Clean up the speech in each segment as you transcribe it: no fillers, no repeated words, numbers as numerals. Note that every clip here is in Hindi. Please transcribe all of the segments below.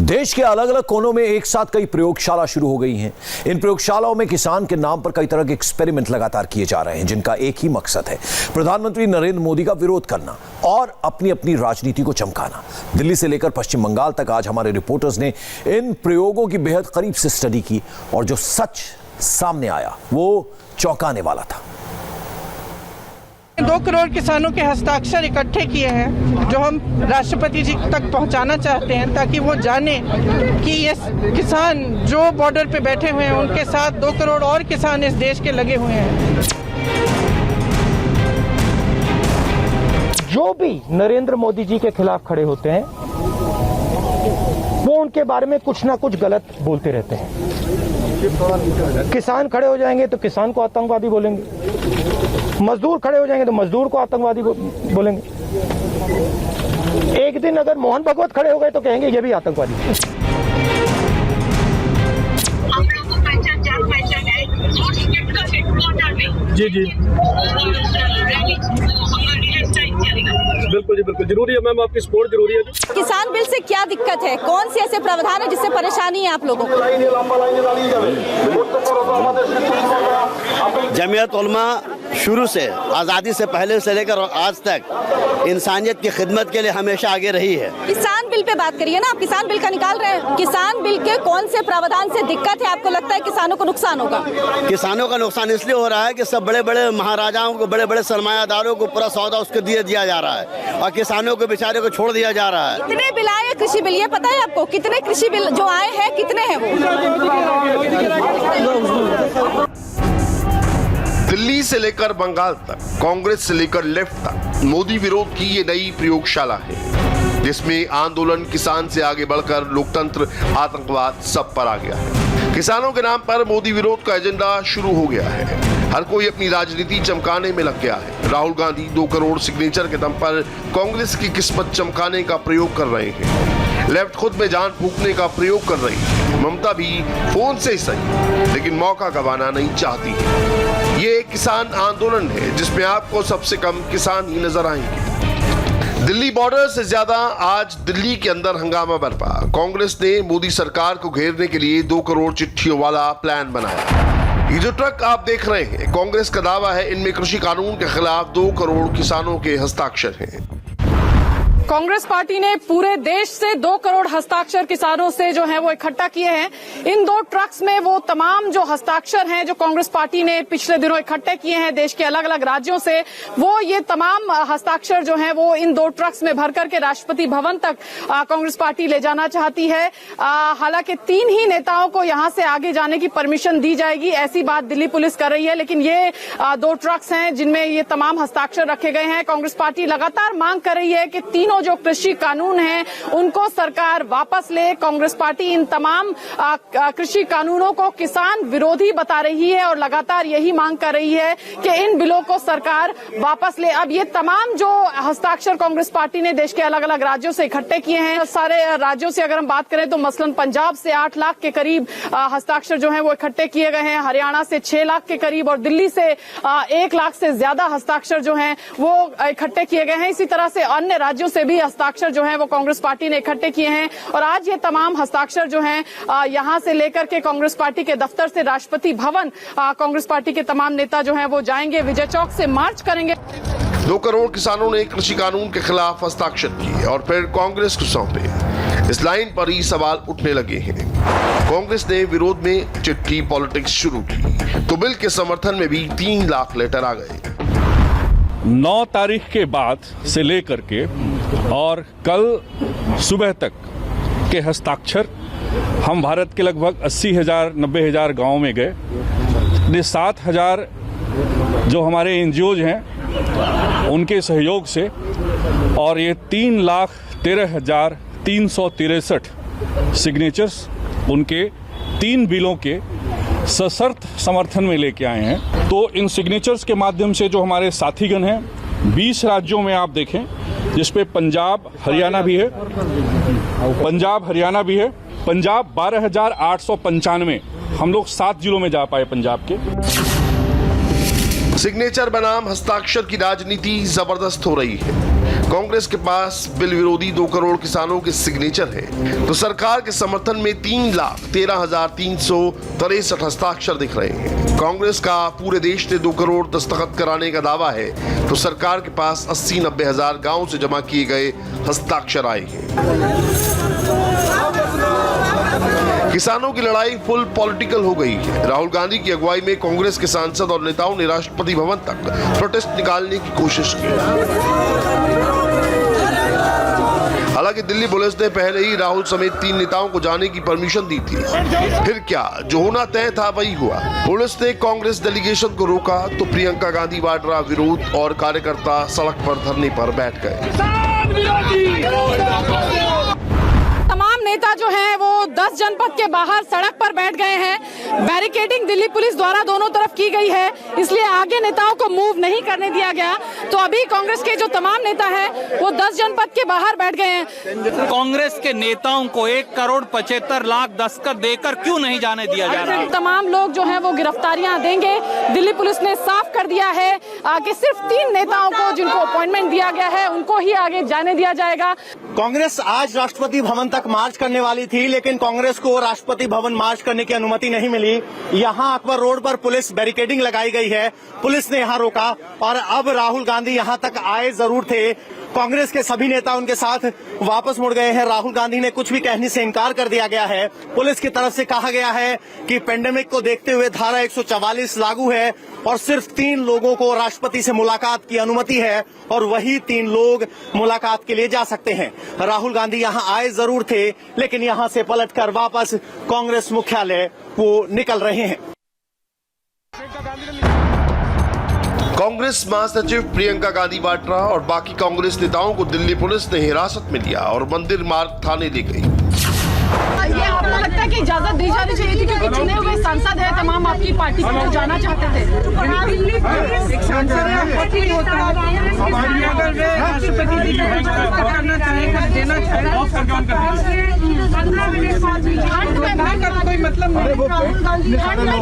देश के अलग अलग कोनों में एक साथ कई प्रयोगशाला शुरू हो गई हैं। इन प्रयोगशालाओं में किसान के नाम पर कई तरह के एक्सपेरिमेंट लगातार किए जा रहे हैं, जिनका एक ही मकसद है, प्रधानमंत्री नरेंद्र मोदी का विरोध करना और अपनी अपनी राजनीति को चमकाना। दिल्ली से लेकर पश्चिम बंगाल तक आज हमारे रिपोर्टर्स ने इन प्रयोगों की बेहद करीब से स्टडी की और जो सच सामने आया वो चौंकाने वाला था। 2 करोड़ किसानों के हस्ताक्षर इकट्ठे किए हैं जो हम राष्ट्रपति जी तक पहुंचाना चाहते हैं, ताकि वो जाने कि ये किसान जो बॉर्डर पे बैठे हुए हैं उनके साथ 2 करोड़ और किसान इस देश के लगे हुए हैं। जो भी नरेंद्र मोदी जी के खिलाफ खड़े होते हैं वो उनके बारे में कुछ ना कुछ गलत बोलते रहते हैं। किसान खड़े हो जाएंगे तो किसान को आतंकवादी बोलेंगे, मजदूर खड़े हो जाएंगे तो मजदूर को आतंकवादी बोलेंगे। एक दिन अगर मोहन भगवत खड़े हो गए तो कहेंगे ये भी आतंकवादी। जी जी बिल्कुल जी, बिल्कुल जरूरी है मैम, आपकी सपोर्ट जरूरी है। किसान बिल से क्या दिक्कत है, कौन से ऐसे प्रावधान है जिससे परेशानी है आप लोगों को? जमीयत उलमा शुरू से आज़ादी से पहले से लेकर आज तक इंसानियत की खिदमत के लिए हमेशा आगे रही है। किसान बिल पे बात करिए ना, आप किसान बिल का निकाल रहे हैं। किसान बिल के कौन से प्रावधान से दिक्कत है, आपको लगता है किसानों को नुकसान होगा? किसानों का नुकसान इसलिए हो रहा है कि सब बड़े बड़े महाराजाओं को, बड़े बड़े सरमायादारों को पूरा सौदा उसको दिया जा रहा है और किसानों को बेचारे को छोड़ दिया जा रहा है। कितने बिल आए कृषि बिल, ये पता है आपको? कितने कृषि बिल जो आए हैं, कितने हैं वो? दिल्ली से लेकर बंगाल तक, कांग्रेस से लेकर लेफ्ट तक मोदी विरोध की ये नई प्रयोगशाला है, जिसमें आंदोलन किसान से आगे बढ़कर लोकतंत्र, आतंकवाद सब पर आ गया है। किसानों के नाम पर मोदी विरोध का एजेंडा शुरू हो गया है। हर कोई अपनी राजनीति चमकाने में लग गया है। राहुल गांधी 2 करोड़ सिग्नेचर के दम पर कांग्रेस की किस्मत चमकाने का प्रयोग कर रहे हैं। लेफ्ट खुद में जान फूंकने का प्रयोग कर रही है। ममता भी फोन से ही सही, लेकिन मौका गंवाना नहीं चाहती है। ये एक किसान आंदोलन है जिसमें आपको सबसे कम किसान ही नजर आएंगे। दिल्ली बॉर्डर से ज्यादा आज दिल्ली के अंदर हंगामा बरपा। कांग्रेस ने मोदी सरकार को घेरने के लिए 2 करोड़ चिट्ठियों वाला प्लान बनाया। ये जो ट्रक आप देख रहे हैं, कांग्रेस का दावा है इनमें कृषि कानून के खिलाफ 2 करोड़ किसानों के हस्ताक्षर हैं। कांग्रेस पार्टी ने पूरे देश से 2 करोड़ हस्ताक्षर किसानों से जो है वो इकट्ठा किए हैं। इन 2 ट्रक्स में वो तमाम जो हस्ताक्षर हैं जो कांग्रेस पार्टी ने पिछले दिनों इकट्ठे किए हैं देश के अलग अलग राज्यों से, वो ये तमाम हस्ताक्षर जो हैं वो इन 2 ट्रक्स में भर करके राष्ट्रपति भवन तक कांग्रेस पार्टी ले जाना चाहती है। हालांकि 3 ही नेताओं को यहां से आगे जाने की परमिशन दी जाएगी, ऐसी बात दिल्ली पुलिस कर रही है। लेकिन ये 2 ट्रक्स हैं जिनमें ये तमाम हस्ताक्षर रखे गए हैं। कांग्रेस पार्टी लगातार मांग कर रही है कि तीनों जो कृषि कानून हैं उनको सरकार वापस ले। कांग्रेस पार्टी इन तमाम कृषि कानूनों को किसान विरोधी बता रही है और लगातार यही मांग कर रही है कि इन बिलों को सरकार वापस ले। अब ये तमाम जो हस्ताक्षर कांग्रेस पार्टी ने देश के अलग अलग राज्यों से इकट्ठे किए हैं, सारे राज्यों से अगर हम बात करें तो मसलन पंजाब से 8 लाख के करीब हस्ताक्षर जो हैं वो इकट्ठे किए गए हैं, हरियाणा से 6 लाख के करीब और दिल्ली से 1 लाख से ज्यादा हस्ताक्षर जो हैं वो इकट्ठे किए गए हैं। इसी तरह से अन्य राज्यों से भी हस्ताक्षर जो हैं वो कांग्रेस पार्टी ने इकट्ठे किए हैं और आज ये तमाम हस्ताक्षर जो हैं यहां से लेकर के कांग्रेस पार्टी के दफ्तर से राष्ट्रपति भवन कांग्रेस पार्टी के तमाम नेता जो हैं वो जाएंगे, विजय चौक से मार्च करेंगे। 2 करोड़ किसानों ने कृषि कानून के खिलाफ हस्ताक्षर किए और फिर कांग्रेस को सौंपे। इस लाइन पर ही सवाल उठने लगे हैं। कांग्रेस ने विरोध में चिट्ठी पॉलिटिक्स शुरू की तो बिल के समर्थन में भी 3 लाख लेटर आ गए। 9 तारीख के बाद से लेकर के और कल सुबह तक के हस्ताक्षर हम भारत के लगभग 80,000 90,000 गाँव में गए। 7,000 जो हमारे एनजीओज हैं उनके सहयोग से और ये 3,13,363 सिग्नेचर्स उनके 3 बिलों के सशर्त समर्थन में लेके आए हैं। तो इन सिग्नेचर्स के माध्यम से जो हमारे साथीगण हैं 20 राज्यों में आप देखें, जिसपे पंजाब हरियाणा भी है, पंजाब 12,895, हम लोग 7 जिलों में जा पाए पंजाब के। सिग्नेचर बनाम हस्ताक्षर की राजनीति जबरदस्त हो रही है। कांग्रेस के पास बिल विरोधी 2 करोड़ किसानों के सिग्नेचर है, तो सरकार के समर्थन में 3,13,363 हस्ताक्षर दिख रहे हैं। कांग्रेस का पूरे देश से 2 करोड़ दस्तखत कराने का दावा है, तो सरकार के पास 80-90 हजार गांव से जमा किए गए हस्ताक्षर आए हैं। किसानों की लड़ाई फुल पॉलिटिकल हो गई है। राहुल गांधी की अगुवाई में कांग्रेस के सांसद और नेताओं ने राष्ट्रपति भवन तक प्रोटेस्ट निकालने की कोशिश की। हालांकि दिल्ली पुलिस ने पहले ही राहुल समेत 3 नेताओं को जाने की परमिशन दी थी। फिर क्या, जो होना तय था वही हुआ। पुलिस ने कांग्रेस डेलीगेशन को रोका तो प्रियंका गांधी वाड्रा विरोध और कार्यकर्ता सड़क पर धरने पर बैठ गए। तमाम नेता जो हैं वो 10 जनपद के बाहर सड़क पर बैठ गए हैं। बैरिकेडिंग दिल्ली पुलिस द्वारा दोनों तरफ की गई है, इसलिए आगे नेताओं को मूव नहीं करने दिया गया। तो अभी कांग्रेस के जो तमाम नेता हैं वो 10 जनपद के बाहर बैठ गए हैं। कांग्रेस के नेताओं को 1,75,00,000 दस्तखत देकर क्यों नहीं जाने दिया जा रहा है? तमाम लोग जो हैं वो गिरफ्तारियां देंगे। दिल्ली पुलिस ने साफ कर दिया है कि सिर्फ 3 नेताओं को जिनको अपॉइंटमेंट दिया गया है उनको ही आगे जाने दिया जाएगा। कांग्रेस आज राष्ट्रपति भवन तक मार्च करने वाली थी, लेकिन कांग्रेस को राष्ट्रपति भवन मार्च करने की अनुमति नहीं मिली। यहां अकबर रोड पर पुलिस बैरिकेडिंग लगाई गई है, पुलिस ने यहां रोका और अब राहुल गांधी यहां तक आए जरूर थे। कांग्रेस के सभी नेता उनके साथ वापस मुड़ गए हैं। राहुल गांधी ने कुछ भी कहने से इनकार कर दिया गया है। पुलिस की तरफ से कहा गया है कि पेंडेमिक को देखते हुए धारा 144 लागू है और सिर्फ 3 लोगों को राष्ट्रपति से मुलाकात की अनुमति है और वही 3 लोग मुलाकात के लिए जा सकते हैं। राहुल गांधी यहां आए जरूर थे, लेकिन यहां से पलटकर वापस कांग्रेस मुख्यालय वो निकल रहे हैं। कांग्रेस महासचिव प्रियंका गांधी वाड्रा और बाकी कांग्रेस नेताओं को दिल्ली पुलिस ने हिरासत में लिया और मंदिर मार्ग थाने ले गई। ये आपको लगता है कि इजाजत दी जानी चाहिए थी, क्योंकि चुने हुए सांसद है तमाम आपकी पार्टी के जो जाना चाहते थे। एक सांसद अगर वे राष्ट्रपति जी को करना चाहेगा, देना चाहेगा, कोई मतलब नहीं।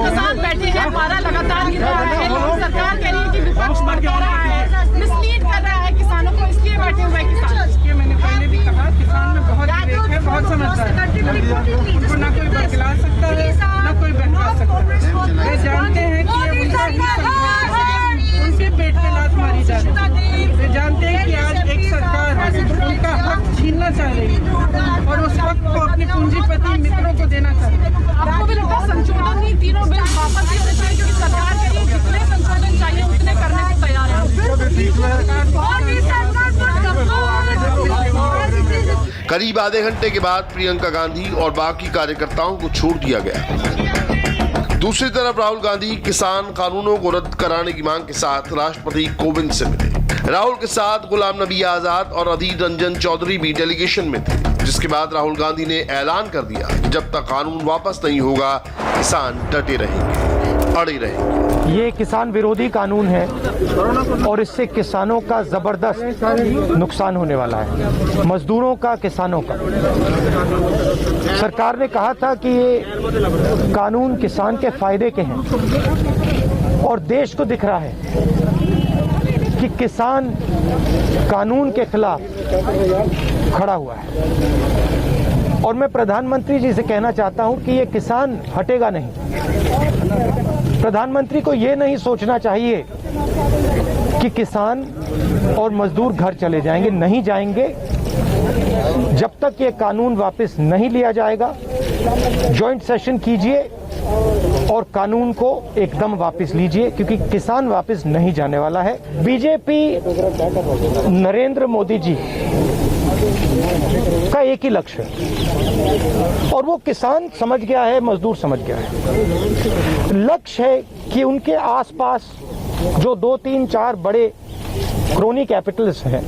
किसान बैठे हैं, पारा लगातार गिर रहा है, सरकार कह रही है कि विपक्ष भड़का रहा है, मिसलीड कर रहा है किसानों को, इसलिए बैठे हुए किसान। मैंने पहले भी कहा, किसान में बहुत विवेक है, बहुत समझदार है। उनको ना कोई बरगला सकता है, ना कोई बहका सकता है। वे जानते हैं कि ये उनका ही संघर्ष है, उनके पेट पे लात मारी जा रही है। वे जानते हैं कि आज एक सरकार उनका हक छीनना चाह रही है और उस हक को अपने पूंजीपति मित्रों को देना चाह रही है। आपको भी लगता है संशोधन नहीं, तीनों बिल वापस ही होने चाहिए, क्योंकि सरकार के लिए जितने संशोधन चाहिए उतने करने को तैयार है। करीब आधे घंटे के बाद प्रियंका गांधी और बाकी कार्यकर्ताओं को छोड़ दिया गया। दूसरी तरफ राहुल गांधी किसान कानूनों को रद्द कराने की मांग के साथ राष्ट्रपति कोविंद से मिले। राहुल के साथ गुलाम नबी आजाद और अधीर रंजन चौधरी भी डेलीगेशन में थे, जिसके बाद राहुल गांधी ने ऐलान कर दिया कि जब तक कानून वापस नहीं होगा किसान डटे रहेंगे, अड़े रहेंगे। ये किसान विरोधी कानून है और इससे किसानों का जबरदस्त नुकसान होने वाला है, मजदूरों का, किसानों का। सरकार ने कहा था कि ये कानून किसान के फायदे के हैं और देश को दिख रहा है कि किसान कानून के खिलाफ खड़ा हुआ है। और मैं प्रधानमंत्री जी से कहना चाहता हूं कि ये किसान हटेगा नहीं। प्रधानमंत्री को ये नहीं सोचना चाहिए कि किसान और मजदूर घर चले जाएंगे, नहीं जाएंगे। जब तक ये कानून वापस नहीं लिया जाएगा, जॉइंट सेशन कीजिए और कानून को एकदम वापस लीजिए, क्योंकि किसान वापस नहीं जाने वाला है। बीजेपी नरेंद्र मोदी जी का एक ही लक्ष्य है और वो किसान समझ गया है, मजदूर समझ गया है। लक्ष्य है कि उनके आसपास जो 2, 3, 4 बड़े क्रोनी कैपिटल्स हैं,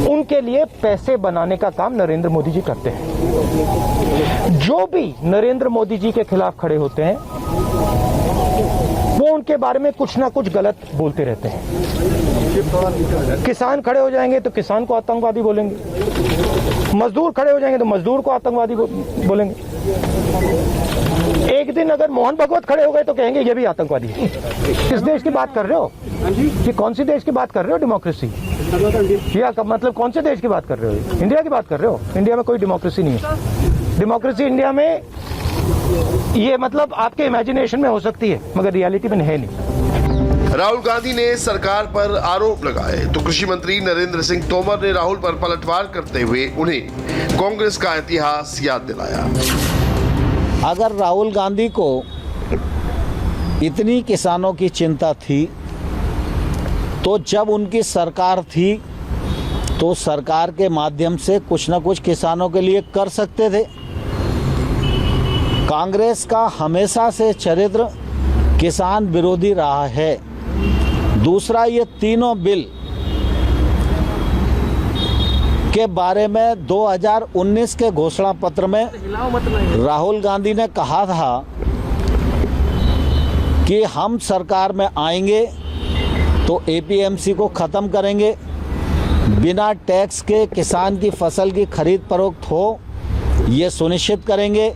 उनके लिए पैसे बनाने का काम नरेंद्र मोदी जी करते हैं। जो भी नरेंद्र मोदी जी के खिलाफ खड़े होते हैं वो उनके बारे में कुछ ना कुछ गलत बोलते रहते हैं। किसान खड़े हो जाएंगे तो किसान को आतंकवादी बोलेंगे, मजदूर खड़े हो जाएंगे तो मजदूर को आतंकवादी बोलेंगे। एक दिन अगर मोहन भगवत खड़े हो गए तो कहेंगे ये भी आतंकवादी है। किस देश की बात कर रहे हो? कि कौन सी देश की बात कर रहे हो? डेमोक्रेसी या मतलब कौन से देश की बात कर रहे हो? इंडिया की बात कर रहे हो? इंडिया में कोई डेमोक्रेसी नहीं है। डेमोक्रेसी इंडिया में ये मतलब आपके इमेजिनेशन में हो सकती है, मगर रियलिटी में है नहीं। राहुल गांधी ने सरकार पर आरोप लगाए तो कृषि मंत्री नरेंद्र सिंह तोमर ने राहुल पर पलटवार करते हुए उन्हें कांग्रेस का इतिहास याद दिलाया। अगर राहुल गांधी को इतनी किसानों की चिंता थी तो जब उनकी सरकार थी तो सरकार के माध्यम से कुछ न कुछ किसानों के लिए कर सकते थे। कांग्रेस का हमेशा से चरित्र किसान विरोधी रहा है। दूसरा, ये तीनों बिल के बारे में 2019 के घोषणा पत्र में राहुल गांधी ने कहा था कि हम सरकार में आएंगे तो एपीएमसी को ख़त्म करेंगे, बिना टैक्स के किसान की फसल की खरीद फरोख्त हो ये सुनिश्चित करेंगे,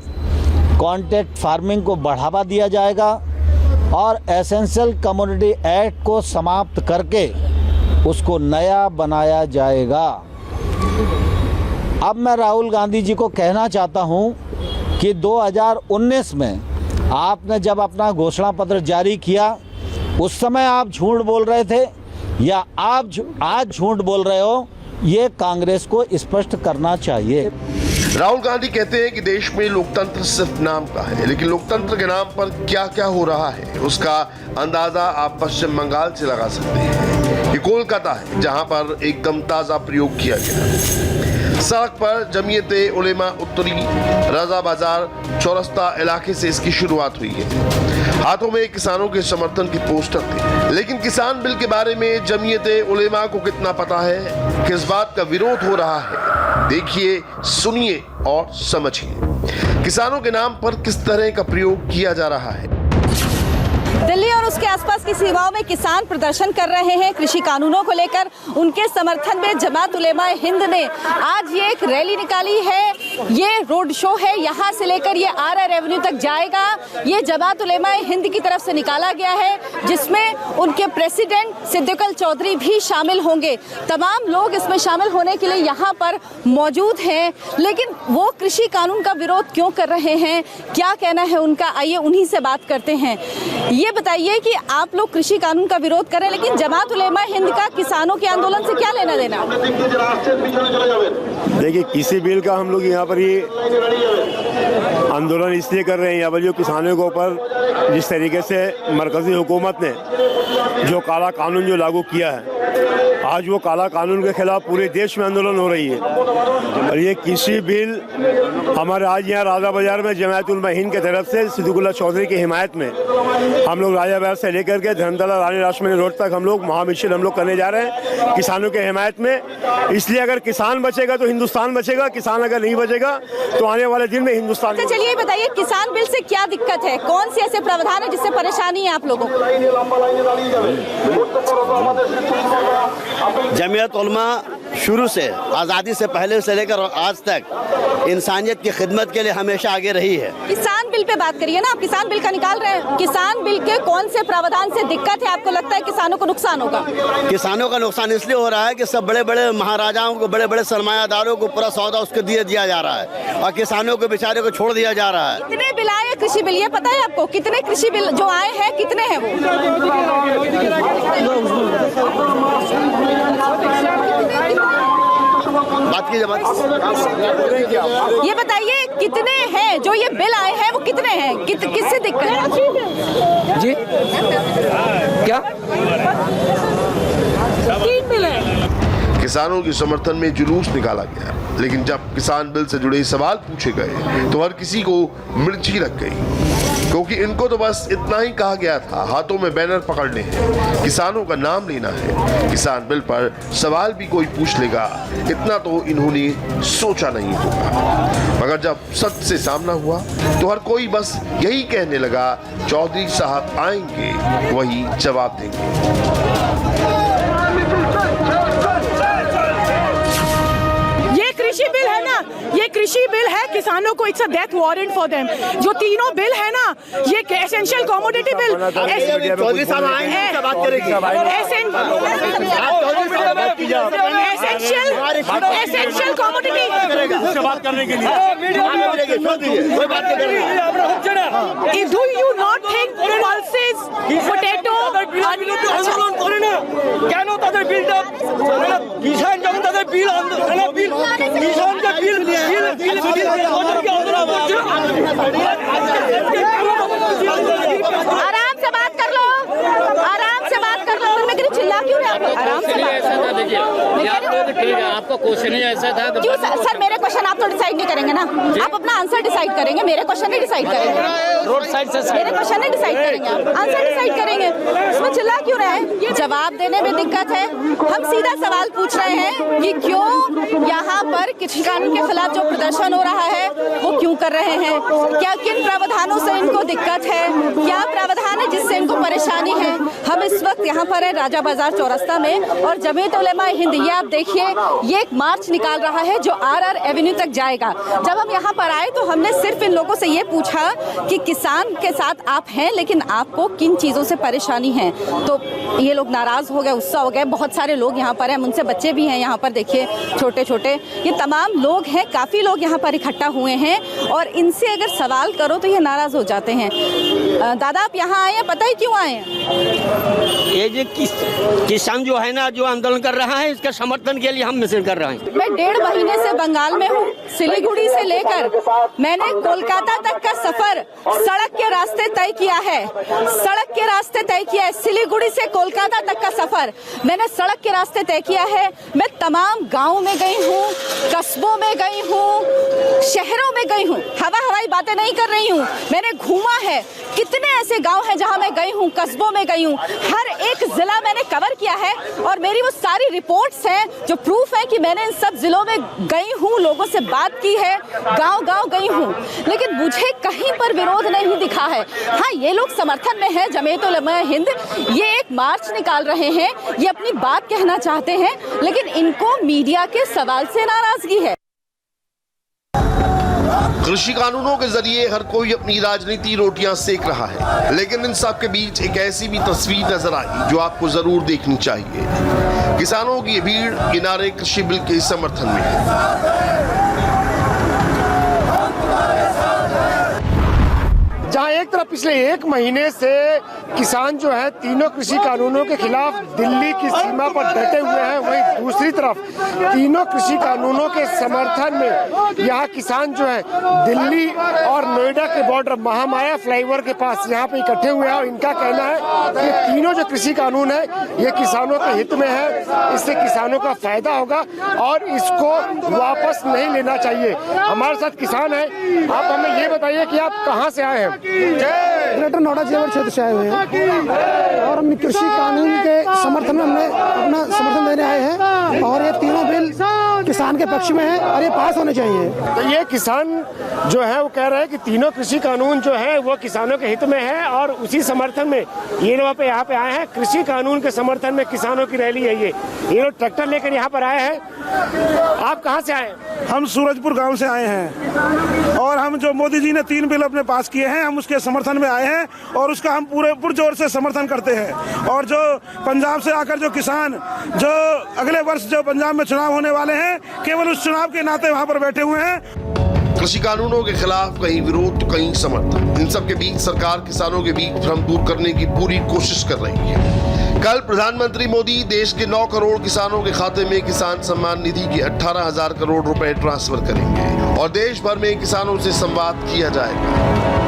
कॉन्ट्रैक्ट फार्मिंग को बढ़ावा दिया जाएगा और एसेंशियल कमोडिटी एक्ट को समाप्त करके उसको नया बनाया जाएगा। अब मैं राहुल गांधी जी को कहना चाहता हूं कि 2019 में आपने जब अपना घोषणा पत्र जारी किया उस समय आप झूठ बोल रहे थे या आप आज झूठ बोल रहे हो, ये कांग्रेस को स्पष्ट करना चाहिए। राहुल गांधी कहते हैं कि देश में लोकतंत्र सिर्फ नाम का है, लेकिन लोकतंत्र के नाम पर क्या क्या हो रहा है उसका अंदाजा आप पश्चिम बंगाल से लगा सकते हैं। ये कोलकाता है जहां पर एकदम ताजा प्रयोग किया गया। सड़क पर जमीयते उलेमा उत्तरी रजा बाजार चौरस्ता इलाके से इसकी शुरुआत हुई है। हाथों में किसानों के समर्थन की पोस्टर थे, लेकिन किसान बिल के बारे में जमीयते उलेमा को कितना पता है, किस बात का विरोध हो रहा है, देखिए, सुनिए और समझिए। किसानों के नाम पर किस तरह का प्रयोग किया जा रहा है। दिल्ली और उसके आसपास की सीमाओं में किसान प्रदर्शन कर रहे हैं कृषि कानूनों को लेकर। उनके समर्थन में जमात उलेमा हिंद ने आज ये एक रैली निकाली है। ये रोड शो है, यहाँ से लेकर ये आरआर एवेन्यू तक जाएगा। ये जमात उलेमा हिंद की तरफ से निकाला गया है, जिसमें उनके प्रेसिडेंट सिद्दीकुल चौधरी भी शामिल होंगे। तमाम लोग इसमें शामिल होने के लिए यहाँ पर मौजूद हैं। लेकिन वो कृषि कानून का विरोध क्यों कर रहे हैं, क्या कहना है उनका, आइए उन्हीं से बात करते हैं। ये बताइए कि आप लोग कृषि कानून का विरोध कर रहे हैं, लेकिन जमात उलेमा हिंद का किसानों के आंदोलन से क्या लेना देना? देखिए, किसी बिल का हम लोग यहाँ पर ये आंदोलन इसलिए कर रहे हैं, यहाँ पर जो किसानों के ऊपर जिस तरीके से मरकजी हुकूमत ने जो काला कानून जो लागू किया है, आज वो काला कानून के खिलाफ पूरे देश में आंदोलन हो रही है। और ये कृषि बिल हमारे आज यहाँ राजा बाजार में जमात उलेमा हिंद की तरफ से सिद्दीकुल चौधरी की हिमायत में हम लोग राजा बाजार से लेकर के धर्मतला रानी रासमणी रोड तक हम लोग महामिशन हम लोग करने जा रहे हैं किसानों के हिमायत में। इसलिए अगर किसान बचेगा तो हिंदुस्तान बचेगा, किसान अगर नहीं बचेगा तो आने वाले दिन में हिंदुस्तान। तो चलिए बताइए, किसान बिल से क्या दिक्कत है, कौन से ऐसे प्रावधान है जिससे परेशानी है आप लोगों को? जमीयत उलेमा शुरू से आज़ादी से पहले से लेकर आज तक इंसानियत की खिदमत के लिए हमेशा आगे रही है। किसान बिल पे बात करिए ना, आप किसान बिल का निकाल रहे हैं। किसान बिल के कौन से प्रावधान से दिक्कत है, आपको लगता है किसानों को नुकसान होगा? किसानों का नुकसान इसलिए हो रहा है कि सब बड़े बड़े महाराजाओं को, बड़े बड़े सरमायादारों को पूरा सौदा उसके दिया जा रहा है और किसानों को बेचारे को छोड़ दिया जा रहा है। कितने बिल आए कृषि बिल, ये पता है आपको? कितने कृषि बिल जो आए हैं, कितने हैं वो? बात की जब ये बताइए, कितने हैं जो ये बिल आए हैं, वो कितने हैं, किससे दिक्कत है जी? क्या 3 बिल है। किसानों के समर्थन में जुलूस निकाला गया, लेकिन जब किसान बिल से जुड़े सवाल पूछे गए तो हर किसी को मिर्ची लग गई, क्योंकि इनको तो बस इतना ही कहा गया था, हाथों में बैनर पकड़ने हैं, किसानों का नाम लेना है, किसान बिल पर सवाल भी कोई पूछ लेगा, इतना तो इन्होंने सोचा नहीं होगा। मगर जब सच से सामना हुआ तो हर कोई बस यही कहने लगा, चौधरी साहब आएंगे वही जवाब देंगे। ये कृषि बिल है ना, ये कृषि बिल है किसानों को it's a death warrant for them. जो तीनों बिल है ना, ये एसेंशियल कमोडिटी बिल, चौधरी साहब आएंगे, बात करेंगे। एसेंशियल कमोडिटी बात करने के लिए do you not think pulses, potato আন্দোলন করে না কেন তাদের বিলটা কিষাণ যখন তাদের বিল কিষাণ যে বিল आराम से बात कर लो, आराम से बात कर लो। मैं कह रही चिल्ला क्यों रहे आप? आराम से बात देखिए आपको क्वेश्चन ही ऐसा था। क्यों सर? मेरे क्वेश्चन आप तो डिसाइड नहीं करेंगे ना, आप अपना आंसर डिसाइड करेंगे, मेरे क्वेश्चन नहीं डिसाइड करेंगे। रोड साइड से मेरे क्वेश्चन नहीं डिसाइड करेंगे, आप आंसर डिसाइड करेंगे। इसमें चिल्ला क्यों रहे हैं? जवाब देने में दिक्कत है। हम सीधा सवाल पूछ रहे हैं कि क्यों यहाँ पर कृषि कानून के खिलाफ जो प्रदर्शन हो रहा है वो क्यों कर रहे हैं? क्या किन प्रावधानों से इनको दिक्कत है? क्या प्रावधान है जिससे इनको परेशानी है? हम इस वक्त यहाँ पर है राजा बाजार चौरस्ता में, और जमीयत उलेमा हिंद, ये आप देखिए, ये एक मार्च निकाल रहा है जो आर एवेन्यू तक जाएगा। जब हम यहाँ पर आए तो हमने सिर्फ इन लोगों से ये पूछा कि किसान के साथ आप हैं, लेकिन आपको किन चीज़ों से परेशानी है? तो ये लोग नाराज़ हो गए, गुस्सा हो गए। बहुत सारे लोग यहाँ पर हैं, उनसे बच्चे भी हैं यहाँ पर, देखिए छोटे छोटे, ये तमाम लोग हैं, काफ़ी लोग यहाँ पर इकट्ठा हुए हैं, और इनसे अगर सवाल करो तो ये नाराज़ हो जाते हैं। दादा आप यहाँ आए हैं, पता ही क्यों आए हैं? ये जो किसान जो है ना, जो आंदोलन कर रहा है, इसके समर्थन के लिए हम मिशन कर रहे हैं। मैं 1.5 महीने से बंगाल में हूँ। सिलीगुड़ी से लेकर मैंने कोलकाता तक का सफर सड़क के रास्ते तय किया है, सड़क के रास्ते तय किया है। सिलीगुड़ी से कोलकाता तक का सफर मैंने सड़क के रास्ते तय किया है। मैं तमाम गाँव में गई हूँ, कस्बों में गई हूँ, शहरों में गई हूँ, हवाई बातें नहीं कर रही हूँ। मैंने घूमा है, कितने ऐसे गांव हैं जहां मैं गई हूं, कस्बों में गई हूं, हर एक जिला मैंने कवर किया है, और मेरी वो सारी रिपोर्ट्स हैं जो प्रूफ है कि मैंने इन सब जिलों में गई हूं, लोगों से बात की है, गांव-गांव गई हूं, लेकिन मुझे कहीं पर विरोध नहीं दिखा है। हाँ, ये लोग समर्थन में है, जमीयत उलेमा हिंद ये एक मार्च निकाल रहे हैं, ये अपनी बात कहना चाहते हैं, लेकिन इनको मीडिया के सवाल से नाराजगी है। कृषि कानूनों के जरिए हर कोई अपनी राजनीति रोटियां सेक रहा है, लेकिन इन सब के बीच एक ऐसी भी तस्वीर नजर आई जो आपको जरूर देखनी चाहिए। किसानों की भीड़ किनारे कृषि बिल के समर्थन में है। जहां एक तरफ पिछले 1 महीने से किसान जो है तीनों कृषि कानूनों के खिलाफ दिल्ली की सीमा पर डटे हुए हैं, वहीं दूसरी तरफ तीनों कृषि कानूनों के समर्थन में यहाँ किसान जो है दिल्ली और नोएडा के बॉर्डर महामाया फ्लाईओवर के पास यहाँ पे इकट्ठे हुए हैं, और इनका कहना है कि तीनों जो कृषि कानून है ये किसानों के हित में है, इससे किसानों का फायदा होगा और इसको वापस नहीं लेना चाहिए। हमारे साथ किसान है, आप हमें ये बताइए कि आप कहाँ से आए हैं? ग्रेटर नोएडा जेवर क्षेत्र से आए हुए हैं, और हम कृषि कानून के समर्थन में हमने अपना समर्थन देने आए हैं, और ये तीनों बिल किसान के पक्ष में है और ये पास होने चाहिए। तो ये किसान जो है वो कह रहे हैं कि तीनों कृषि कानून जो है वो किसानों के हित में है, और उसी समर्थन में ये लोग यहाँ पे आए हैं। कृषि कानून के समर्थन में किसानों की रैली है। ये लोग ट्रैक्टर लेकर यहाँ पर आए हैं। आप कहाँ से आए? हम सूरजपुर गांव से आए हैं, और हम जो मोदी जी ने 3 बिल अपने पास किए हैं, हम उसके समर्थन में आए हैं, और उसका हम पूरे पुरजोर से समर्थन करते हैं। और जो पंजाब से आकर जो किसान जो अगले वर्ष जो पंजाब में चुनाव होने वाले हैं, केवल उस चुनाव के नाते वहाँ पर बैठे हुए हैं। कृषि कानूनों के खिलाफ कहीं विरोध तो कहीं समर्थन, इन सब के बीच सरकार किसानों के बीच भ्रम दूर करने की पूरी कोशिश कर रही है। कल प्रधानमंत्री मोदी देश के 9 करोड़ किसानों के खाते में किसान सम्मान निधि के 18,000 करोड़ रुपए ट्रांसफर करेंगे, और देश भर में किसानों से संवाद किया जाएगा।